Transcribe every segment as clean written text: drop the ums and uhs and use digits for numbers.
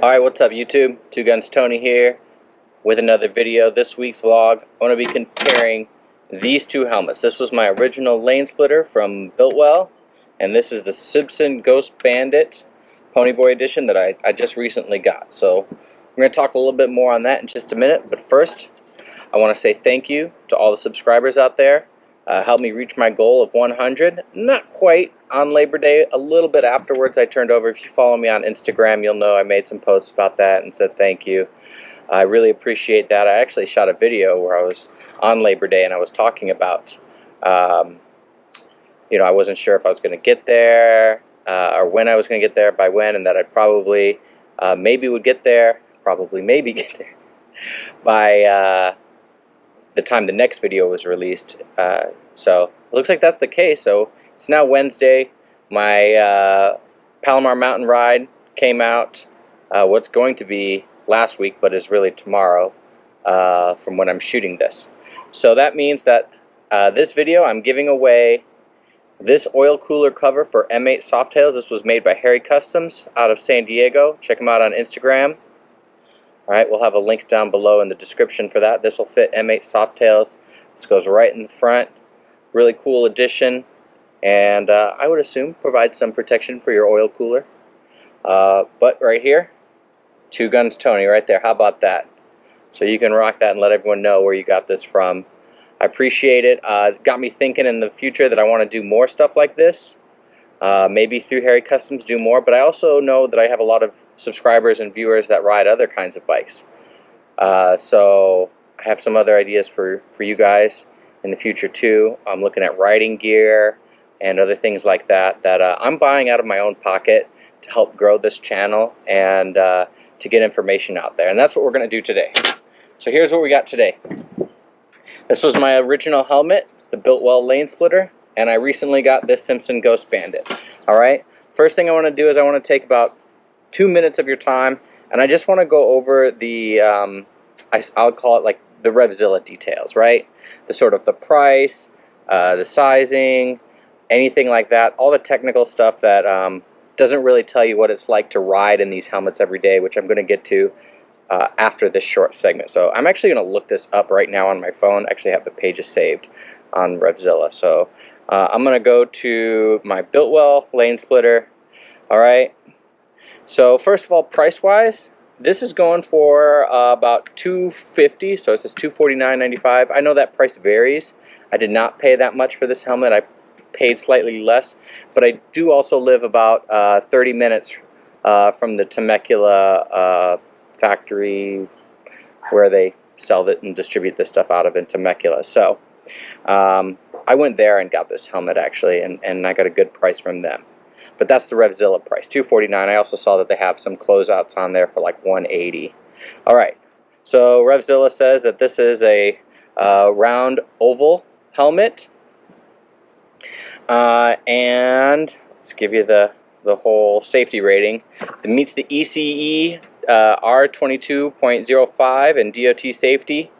Alright, what's up YouTube? Two Guns Tony here with another video. This week's vlog, I'm going to be comparing these two helmets. This was my original lane splitter from Biltwell, and this is the Simpson Ghost Bandit Ponyboy edition that I just recently got. So I'm going to talk a little bit more on that in just a minute, but first I want to say thank you to all the subscribers out there. Helped me reach my goal of 100. Not quite on Labor Day, a little bit afterwards I turned over. If you follow me on Instagram, you'll know I made some posts about that and said thank you. I really appreciate that. I actually shot a video where I was on Labor Day and I was talking about, I wasn't sure if I was going to get there or when I was going to get there, by when, and that I probably maybe would get there, maybe get there by the time the next video was released. So it looks like that's the case. So it's now Wednesday. My Palomar Mountain ride came out what's going to be last week, but is really tomorrow from when I'm shooting this. So that means that this video I'm giving away this oil cooler cover for M8 Softails. This was made by Harry Customs out of San Diego. Check them out on Instagram. Alright, we'll have a link down below in the description for that. This will fit M8 Softails. This goes right in the front. Really cool addition. And I would assume provide some protection for your oil cooler. But right here, Two Guns Tony right there. How about that? So you can rock that and let everyone know where you got this from. I appreciate it. It got me thinking in the future that I want to do more stuff like this. Maybe through Harry Customs do more, but I also know that I have a lot of subscribers and viewers that ride other kinds of bikes. So I have some other ideas for you guys in the future too. I'm looking at riding gear and other things like that I'm buying out of my own pocket to help grow this channel and to get information out there. And that's what we're going to do today. So here's what we got today. This was my original helmet, the Biltwell Lane Splitter. And I recently got this Simpson Ghost Bandit. Alright, first thing I want to do is I want to take about 2 minutes of your time, and I just want to go over the, I'll call it like the Revzilla details, right? The sort of the price, the sizing, anything like that, all the technical stuff that doesn't really tell you what it's like to ride in these helmets every day, which I'm going to get to after this short segment. So I'm actually going to look this up right now on my phone. I actually have the pages saved on Revzilla. So I'm going to go to my Biltwell Lane Splitter. Alright, so first of all, price-wise, this is going for about $250, so it says $249.95. I know that price varies. I did not pay that much for this helmet. I paid slightly less, but I do also live about 30 minutes from the Temecula factory where they sell it and distribute this stuff out of in Temecula. So I went there and got this helmet actually, and I got a good price from them. But that's the Revzilla price, $249. I also saw that they have some closeouts on there for like $180. Alright, so Revzilla says that this is a round oval helmet. And let's give you the whole safety rating. It meets the ECE R22.05 and DOT safety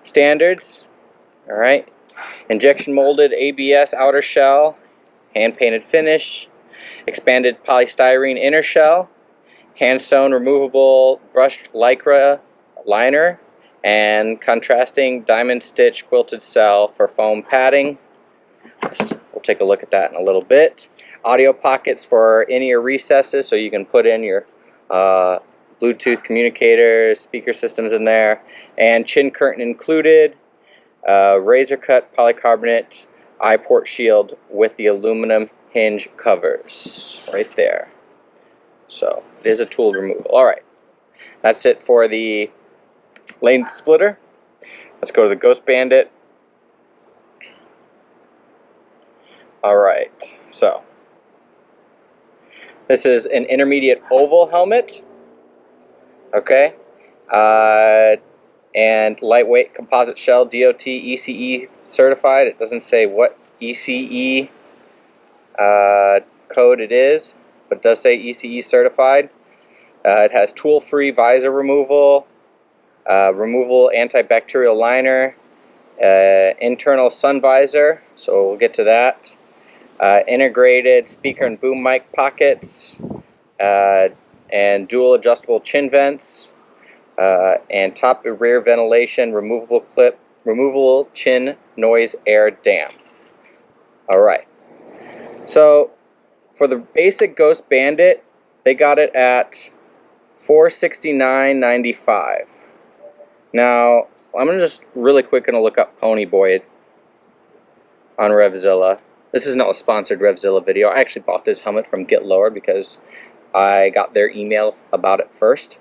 standards. Alright. Injection molded ABS outer shell, hand painted finish, expanded polystyrene inner shell, hand sewn removable brushed lycra liner, and contrasting diamond stitch quilted cell for foam padding. We'll take a look at that in a little bit. Audio pockets for in-ear recesses, so you can put in your Bluetooth communicators, speaker systems in there, and chin curtain included. Razor cut polycarbonate eye port shield with the aluminum hinge covers right there. So it is a tool removal. Alright, that's it for the lane splitter. Let's go to the Ghost Bandit. Alright, so this is an intermediate oval helmet. Okay. And lightweight composite shell, DOT ECE certified. It doesn't say what ECE code it is, but it does say ECE certified. It has tool-free visor removal, removal antibacterial liner, internal sun visor, so we'll get to that. Integrated speaker and boom mic pockets, and dual adjustable chin vents, and top and rear ventilation, removable clip, removable chin noise air dam. Alright, so for the basic Ghost Bandit, they got it at $469.95. Now, I'm just really quick going to look up Pony Boy on Revzilla. This is not a sponsored Revzilla video. I actually bought this helmet from Get Lower because I got their email about it first.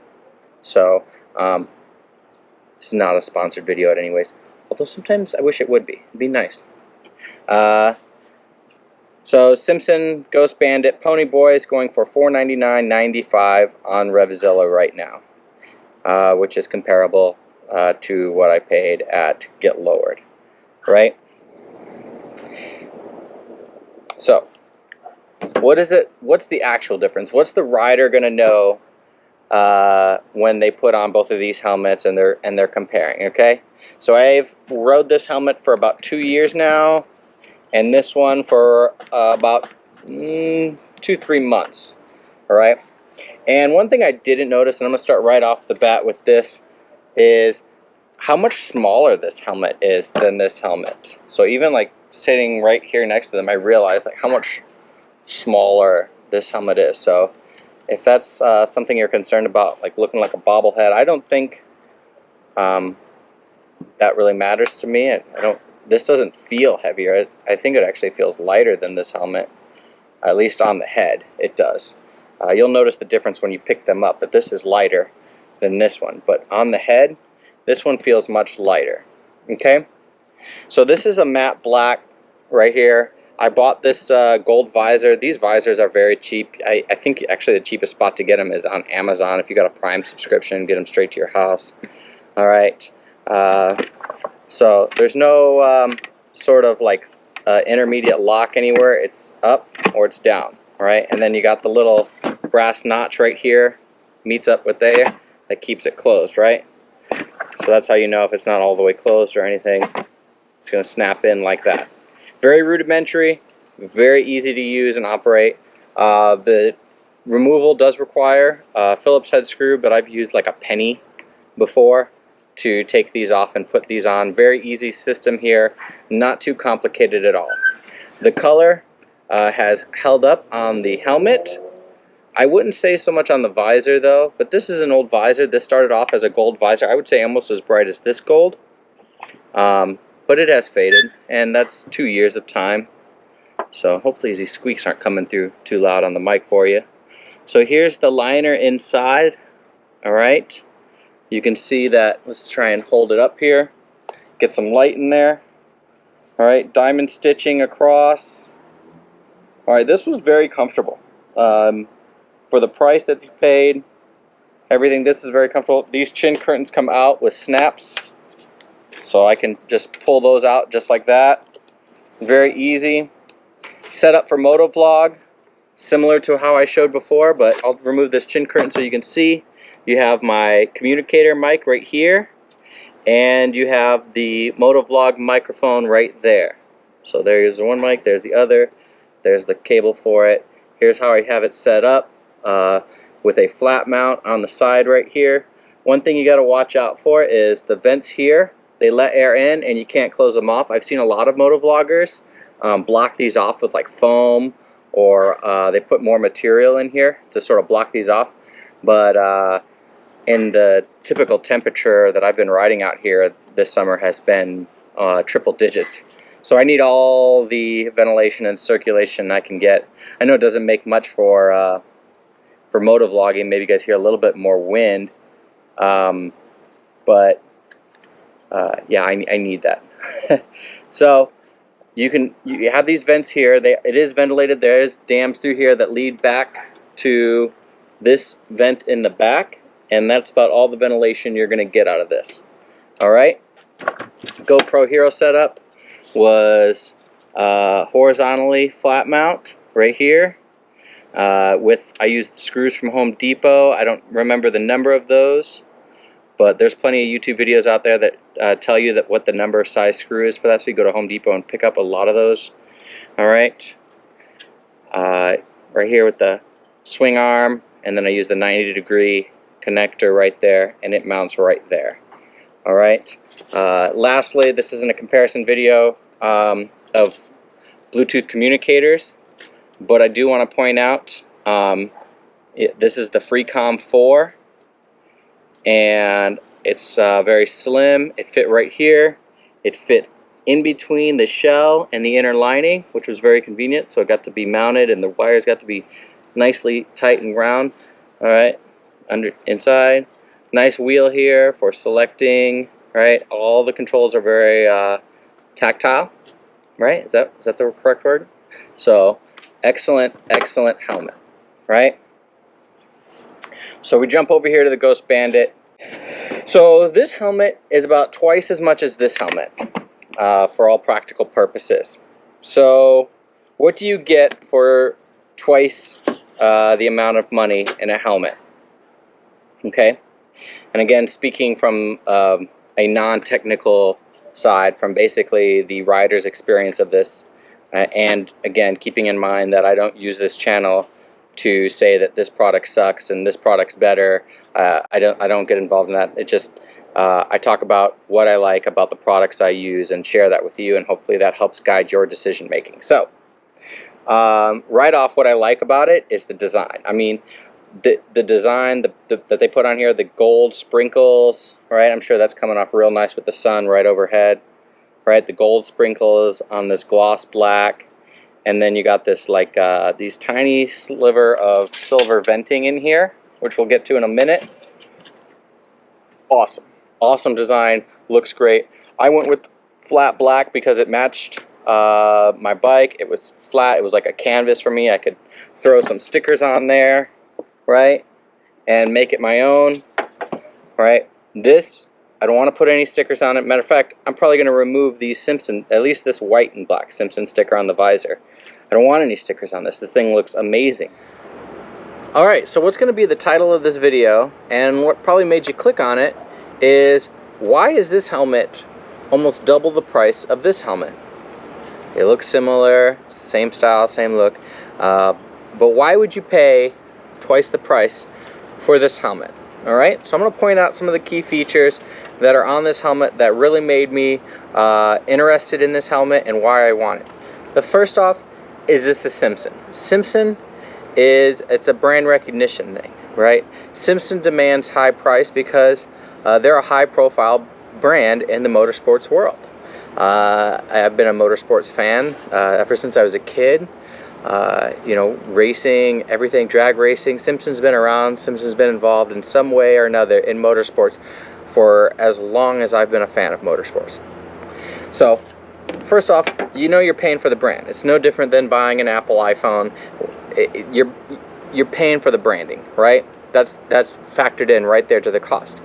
So, this is not a sponsored video anyways. Although sometimes I wish it would be. It'd be nice. So Simpson Ghost Bandit Pony Boy is going for $499.95 on Revzilla right now, which is comparable to what I paid at Get Lowered, right? So, what is it? What's the actual difference? What's the rider gonna know when they put on both of these helmets and they're comparing? Okay, so I've rode this helmet for about 2 years now, and this one for about 2-3 months. All right. And one thing I didn't notice, and I'm gonna start right off the bat with this, is how much smaller this helmet is than this helmet. So even like sitting right here next to them, I realized like how much smaller this helmet is. So if that's something you're concerned about, like looking like a bobblehead, I don't think that really matters to me. This doesn't feel heavier. I think it actually feels lighter than this helmet, at least on the head. It does. You'll notice the difference when you pick them up, but this is lighter than this one. But on the head, this one feels much lighter. Okay? So this is a matte black right here. I bought this gold visor. These visors are very cheap. I think actually the cheapest spot to get them is on Amazon. If you got a Prime subscription, get them straight to your house. All right. So there's no sort of like intermediate lock anywhere. It's up or it's down. All right. And then you got the little brass notch right here, meets up with there, that keeps it closed, right? So that's how you know if it's not all the way closed or anything. It's going to snap in like that. Very rudimentary, very easy to use and operate. The removal does require a Phillips head screw, but I've used like a penny before to take these off and put these on. Very easy system here, not too complicated at all. The color has held up on the helmet. I wouldn't say so much on the visor though, but this is an old visor. This started off as a gold visor. I would say almost as bright as this gold. But it has faded, and that's 2 years of time. So hopefully these squeaks aren't coming through too loud on the mic for you. So here's the liner inside. Alright, you can see that. Let's try and hold it up here. Get some light in there. Alright, diamond stitching across. Alright, this was very comfortable. For the price that you paid, everything, this is very comfortable. These chin curtains come out with snaps, so I can just pull those out just like that. Very easy. Set up for motovlog, similar to how I showed before, but I'll remove this chin curtain so you can see. You have my communicator mic right here, and you have the motovlog microphone right there. So there's one mic, there's the other, there's the cable for it. Here's how I have it set up with a flat mount on the side right here. One thing you got to watch out for is the vents here. They let air in and you can't close them off. I've seen a lot of motovloggers block these off with like foam, or they put more material in here to sort of block these off. But in the typical temperature that I've been riding out here this summer has been triple digits. So I need all the ventilation and circulation I can get. I know it doesn't make much for motovlogging. Maybe you guys hear a little bit more wind, but yeah, I need that. So you have these vents here. It is ventilated. There is dams through here that lead back to this vent in the back, and that's about all the ventilation you're going to get out of this. All right. GoPro Hero setup was horizontally flat mount right here. I used screws from Home Depot. I don't remember the number of those, but there's plenty of YouTube videos out there that tell you that what the number size screw is for that. So you go to Home Depot and pick up a lot of those. All right. Right here with the swing arm, and then I use the 90-degree connector right there, and it mounts right there. Alright, lastly, this isn't a comparison video of Bluetooth communicators, but I do want to point out this is the Freecom 4, and it's very slim. It fit right here. It fit in between the shell and the inner lining, which was very convenient, so it got to be mounted and the wires got to be nicely tight and round. Alright, inside. Nice wheel here for selecting, right? All the controls are very tactile, right? Is that the correct word? So, excellent helmet, right? So we jump over here to the Ghost Bandit. So this helmet is about twice as much as this helmet for all practical purposes. So what do you get for twice the amount of money in a helmet? Okay, and again, speaking from a non-technical side, from basically the rider's experience of this, and again, keeping in mind that I don't use this channel to say that this product sucks and this product's better. I don't get involved in that. It just I talk about what I like about the products I use and share that with you, and hopefully that helps guide your decision making. So right off, what I like about it is the design. I mean, the design that they put on here, the gold sprinkles, right? I'm sure that's coming off real nice with the sun right overhead, right? The gold sprinkles on this gloss black, and then you got this like these tiny sliver of silver venting in here, which we'll get to in a minute. Awesome design, looks great. I went with flat black because it matched my bike. It was flat, it was like a canvas for me. I could throw some stickers on there, right, and make it my own, right? This, I don't want to put any stickers on it. Matter of fact, I'm probably going to remove these Simpson, at least this white and black Simpson sticker on the visor. I don't want any stickers on this. This thing looks amazing. Alright, so what's going to be the title of this video, and what probably made you click on it, is why is this helmet almost double the price of this helmet? It looks similar, it's the same style, same look, but why would you pay twice the price for this helmet? Alright, so I'm going to point out some of the key features that are on this helmet that really made me interested in this helmet and why I want it. But first off, is this a Simpson? Simpson it's a brand recognition thing, right? Simpson demands high price because they're a high profile brand in the motorsports world. I've been a motorsports fan ever since I was a kid. You know, racing, everything, drag racing. Simpson's been around. Simpson's been involved in some way or another in motorsports for as long as I've been a fan of motorsports. So, first off, you know you're paying for the brand. It's no different than buying an Apple iPhone. You're paying for the branding, right? That's factored in right there to the cost.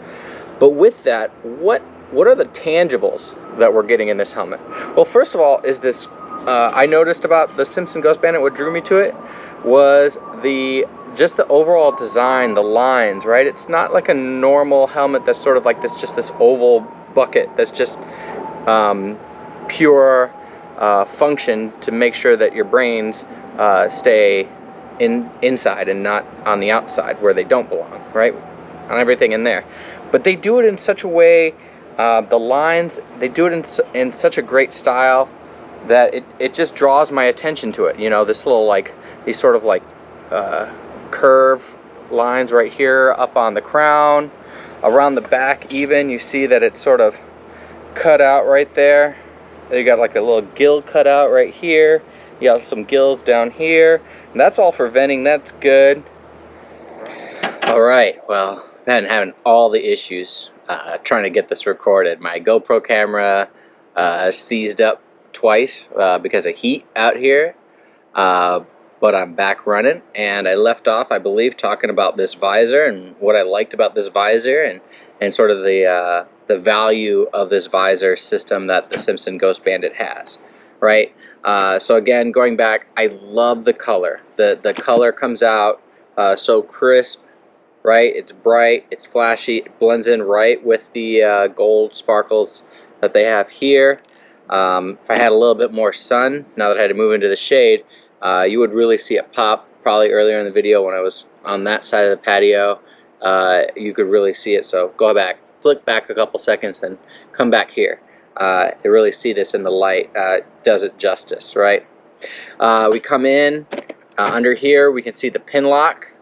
But with that, what are the tangibles that we're getting in this helmet? Well, first of all, is this I noticed about the Simpson Ghost Bandit, what drew me to it was just the overall design, the lines, right? It's not like a normal helmet that's sort of like just this oval bucket that's just pure function to make sure that your brains stay inside and not on the outside where they don't belong, right? On everything in there. But they do it in such a way, the lines, they do it in such a great style that it just draws my attention to it. You know, this little like, these sort of like curve lines right here up on the crown, around the back even, you see that it's sort of cut out right there. You got like a little gill cut out right here. You got some gills down here. And that's all for venting, that's good. Alright, well, I've been having all the issues trying to get this recorded. My GoPro camera seized up twice because of heat out here, but I'm back running, and I left off, I believe, talking about this visor and what I liked about this visor and sort of the value of this visor system that the Simpson Ghost Bandit has, right? So again, going back, I love the color. The color comes out so crisp, right? It's bright, it's flashy, it blends in right with the gold sparkles that they have here. If I had a little bit more sun, now that I had to move into the shade, You would really see it pop probably earlier in the video when I was on that side of the patio. You could really see it, so go back, flick back a couple seconds, then come back here. To really see this in the light does it justice, right? We come in under here, we can see the pin lock.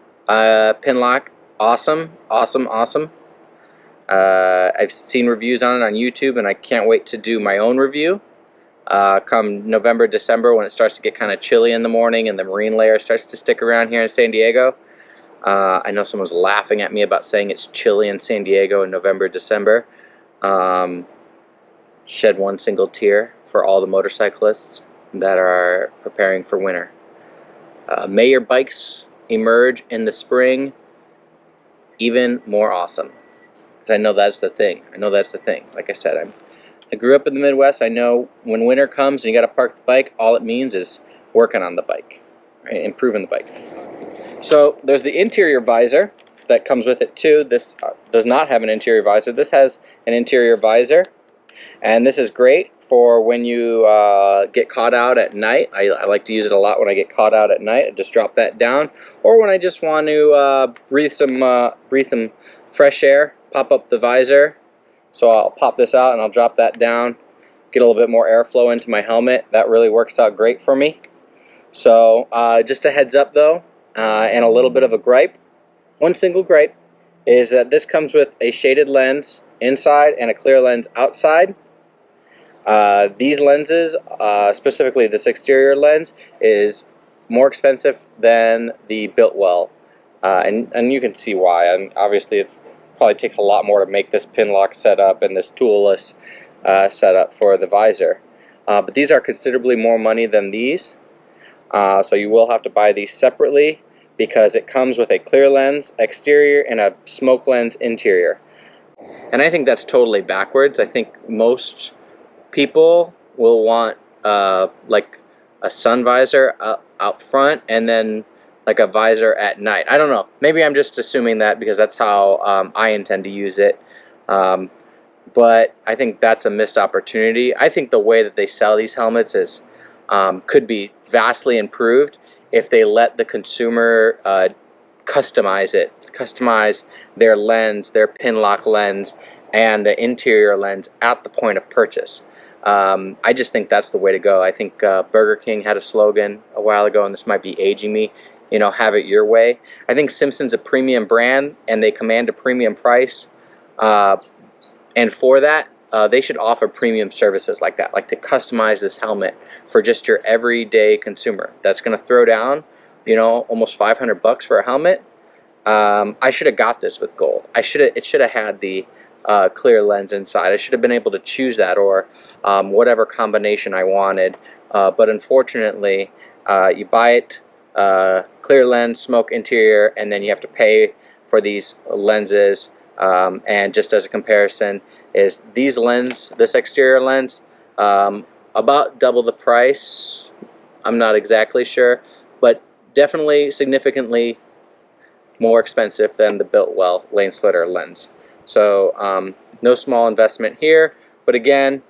Awesome, awesome, awesome. I've seen reviews on it on YouTube, and I can't wait to do my own review. Come November, December, when it starts to get kind of chilly in the morning and the marine layer starts to stick around here in San Diego. I know someone's laughing at me about saying it's chilly in San Diego in November, December. Shed one single tear for all the motorcyclists that are preparing for winter. May your bikes emerge in the spring even more awesome. Because I know that's the thing. Like I said, I grew up in the Midwest. I know when winter comes and you got to park the bike, all it means is working on the bike, right? Improving the bike. So there's the interior visor that comes with it too. This does not have an interior visor. This has an interior visor, and this is great for when you get caught out at night. I like to use it a lot when I get caught out at night. I just drop that down, or when I just want to breathe some fresh air. Pop up the visor. So I'll pop this out and I'll drop that down, get a little bit more airflow into my helmet. That really works out great for me. So just a heads up though, and a little bit of a gripe. One single gripe is that this comes with a shaded lens inside and a clear lens outside. These lenses, specifically this exterior lens, is more expensive than the Biltwell, and you can see why. And obviously it probably takes a lot more to make this pin lock setup and this toolless setup for the visor. But these are considerably more money than these, so you will have to buy these separately because it comes with a clear lens exterior and a smoke lens interior. And I think that's totally backwards. I think most people will want like a sun visor out front and then like a visor at night. I don't know. Maybe I'm just assuming that because that's how I intend to use it. But I think that's a missed opportunity. I think the way that they sell these helmets is could be vastly improved if they let the consumer customize it, customize their lens, their pin lock lens, and the interior lens at the point of purchase. I just think that's the way to go. I think Burger King had a slogan a while ago, and this might be aging me, you know, have it your way. I think Simpson's a premium brand, and they command a premium price. And for that, they should offer premium services like that, like to customize this helmet for just your everyday consumer. That's going to throw down, you know, almost $500 for a helmet. I should have got this with gold. It should have had the clear lens inside. I should have been able to choose that, or whatever combination I wanted. But unfortunately, you buy it, clear lens, smoke interior, and then you have to pay for these lenses. And just as a comparison, is this exterior lens, about double the price. I'm not exactly sure, but definitely significantly more expensive than the Biltwell lane splitter lens. So no small investment here, but again,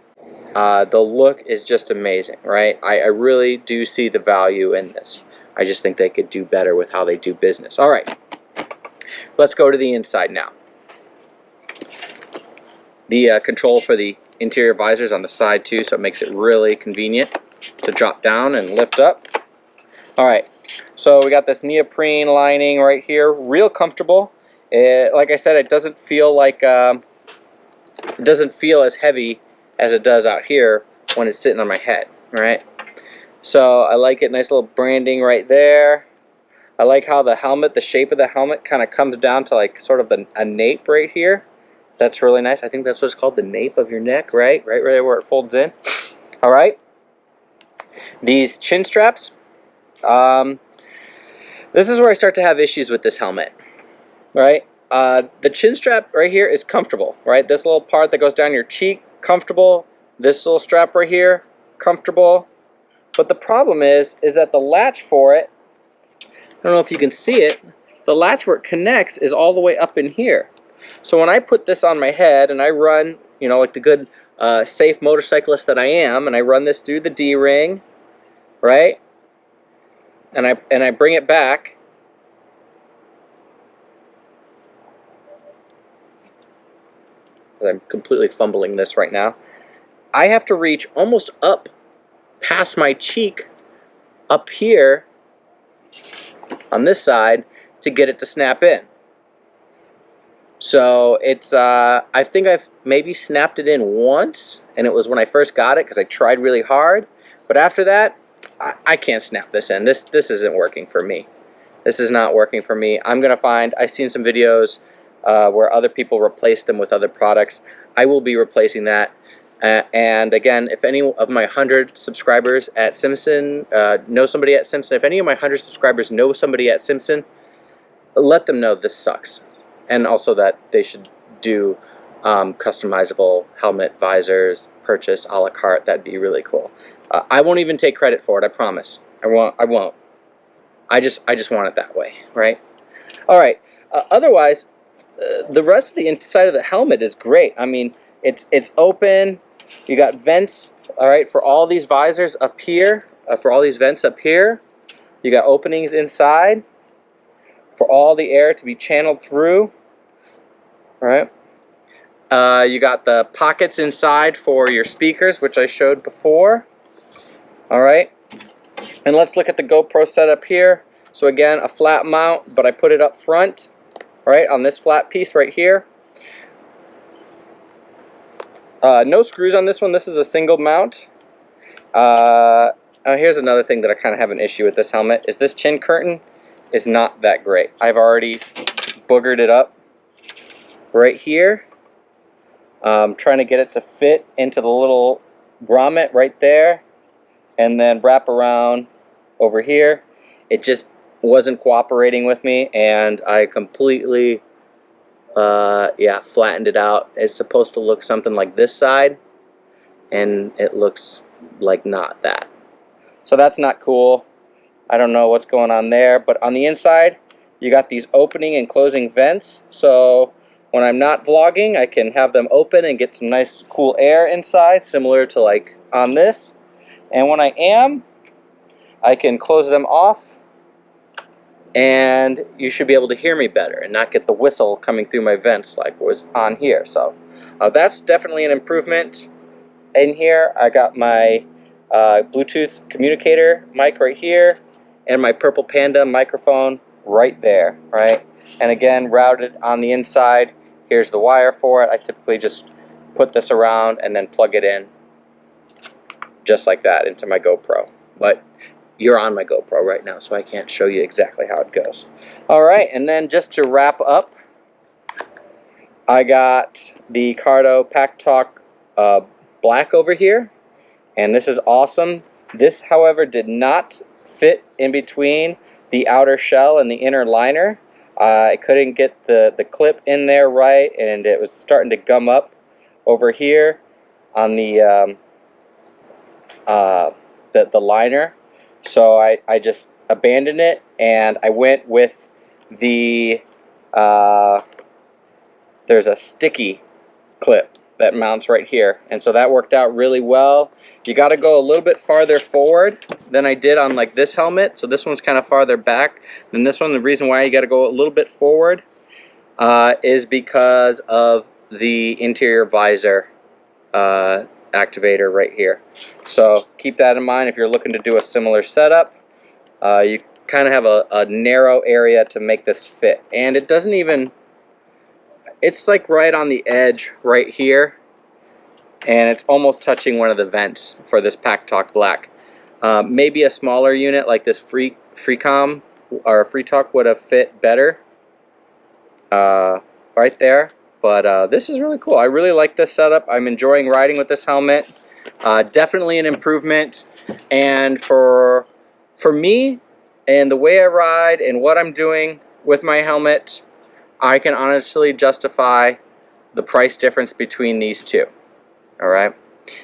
the look is just amazing, right? I really do see the value in this. I just think they could do better with how they do business. All right, let's go to the inside now. The control for the interior visor is on the side too, so it makes it really convenient to drop down and lift up. All right, so we got this neoprene lining right here, real comfortable. Like I said, it doesn't feel like it doesn't feel as heavy as it does out here when it's sitting on my head, right? So I like it. Nice little branding right there. I like how the helmet, the shape of the helmet, kind of comes down to like sort of a nape right here. That's really nice. I think that's what it's called, the nape of your neck, right? Right there where it folds in. All right. These chin straps. This is where I start to have issues with this helmet, right? The chin strap right here is comfortable, right? This little part that goes down your cheek, comfortable. This little strap right here, comfortable. But the problem is that the latch for it, I don't know if you can see it, the latch where it connects is all the way up in here. So when I put this on my head and I run, you know, like the good safe motorcyclist that I am, and I run this through the D-ring, right? and I bring it back, I'm completely fumbling this right now, I have to reach almost up past my cheek up here on this side to get it to snap in. So it's, I think I've maybe snapped it in once, and it was when I first got it because I tried really hard. But after that, I can't snap this in. This isn't working for me. This is not working for me. I'm gonna find, I've seen some videos where other people replace them with other products. I will be replacing that. And again, if any of my 100 subscribers at Simpson know somebody at Simpson, if any of my 100 subscribers know somebody at Simpson, let them know this sucks. And also that they should do customizable helmet visors, purchase a la carte. That'd be really cool. I won't even take credit for it, I promise. I won't. I just want it that way, right? All right. Otherwise, the rest of the inside of the helmet is great. I mean, it's open. You got vents, all right, for all these visors up here, for all these vents up here. You got openings inside for all the air to be channeled through, all right? You got the pockets inside for your speakers, which I showed before, all right? And let's look at the GoPro setup here. So again, a flat mount, but I put it up front, right, on this flat piece right here. No screws on this one. This is a single mount. Here's another thing that I kind of have an issue with this helmet, is this chin curtain is not that great. I've already boogered it up right here. Trying to get it to fit into the little grommet right there and then wrap around over here. It just wasn't cooperating with me, and I completely flattened it out. It's supposed to look something like this side, and it looks like not that. So that's not cool. I don't know what's going on there, but on the inside you got these opening and closing vents, so when I'm not vlogging I can have them open and get some nice cool air inside, similar to like on this, and when I am, I can close them off and you should be able to hear me better and not get the whistle coming through my vents like was on here. So that's definitely an improvement. In here I got my Bluetooth communicator mic right here and my Purple Panda microphone right there, right? And again, routed on the inside. Here's the wire for it. I typically just put this around and then plug it in just like that into my GoPro. But you're on my GoPro right now, so I can't show you exactly how it goes. All right, and then just to wrap up, I got the Cardo Pack Talk Black over here, and this is awesome. This, however, did not fit in between the outer shell and the inner liner. I couldn't get the clip in there right, and it was starting to gum up over here on the liner. So I just abandoned it, and I went with the there's a sticky clip that mounts right here, and so that worked out really well. You got to go a little bit farther forward than I did on like this helmet, so this one's kind of farther back than this one. The reason why you got to go a little bit forward is because of the interior visor activator right here. So keep that in mind if you're looking to do a similar setup. You kind of have a narrow area to make this fit, and it doesn't even, it's like right on the edge right here, and it's almost touching one of the vents for this Pack Talk Black. Maybe a smaller unit like this Freecom or Free Talk would have fit better right there. But this is really cool. I really like this setup. I'm enjoying riding with this helmet. Definitely an improvement. And for me and the way I ride and what I'm doing with my helmet, I can honestly justify the price difference between these two. All right?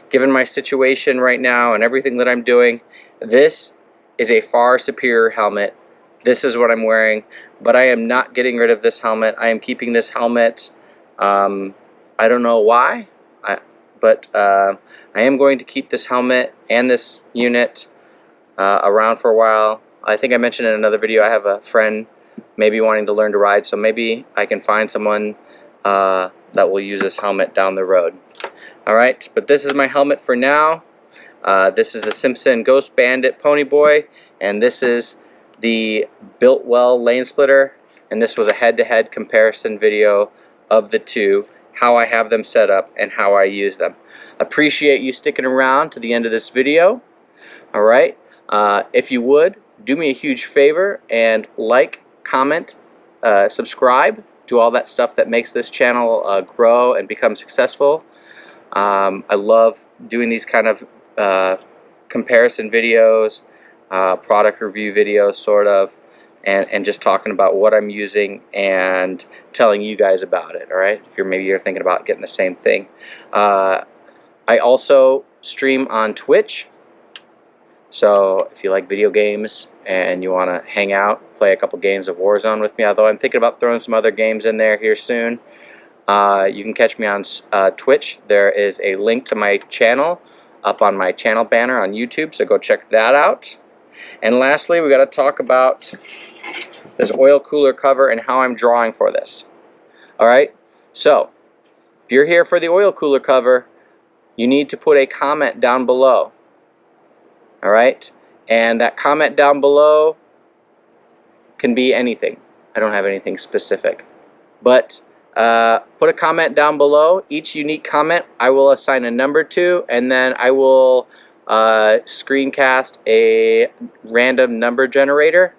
Given my situation right now and everything that I'm doing, this is a far superior helmet. This is what I'm wearing, but I am not getting rid of this helmet. I am keeping this helmet. I don't know why, but I am going to keep this helmet and this unit around for a while. I think I mentioned in another video I have a friend maybe wanting to learn to ride, so maybe I can find someone that will use this helmet down the road. Alright, but this is my helmet for now. This is the Simpson Ghost Bandit Pony Boy, and this is the Biltwell Lane Splitter, and this was a head-to-head comparison video of the two, how I have them set up and how I use them. Appreciate you sticking around to the end of this video. Alright, if you would, do me a huge favor and like, comment, subscribe, do all that stuff that makes this channel grow and become successful. I love doing these kind of comparison videos, product review videos sort of, and just talking about what I'm using and telling you guys about it. Alright, if maybe you're thinking about getting the same thing. I also stream on Twitch, so if you like video games and you want to hang out, play a couple games of Warzone with me, although I'm thinking about throwing some other games in there here soon, you can catch me on Twitch. There is a link to my channel up on my channel banner on YouTube, so go check that out. And lastly, we got to talk about this oil cooler cover and how I'm drawing for this. Alright, so if you're here for the oil cooler cover, you need to put a comment down below. Alright, and that comment down below can be anything. I don't have anything specific, but put a comment down below. Each unique comment I will assign a number to, and then I will screencast a random number generator,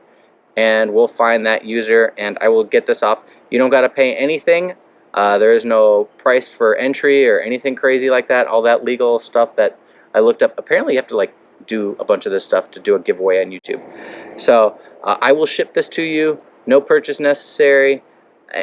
and we'll find that user and I will get this off. You don't got to pay anything. There is no price for entry or anything crazy like that. All that legal stuff that I looked up. Apparently you have to like do a bunch of this stuff to do a giveaway on YouTube. So I will ship this to you. No purchase necessary,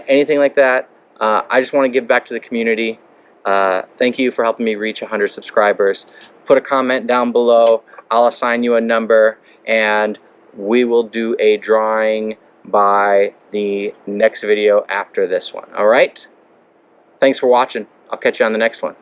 anything like that. I just want to give back to the community. Thank you for helping me reach 100 subscribers. Put a comment down below. I'll assign you a number, and we will do a drawing by the next video after this one. Alright? Thanks for watching. I'll catch you on the next one.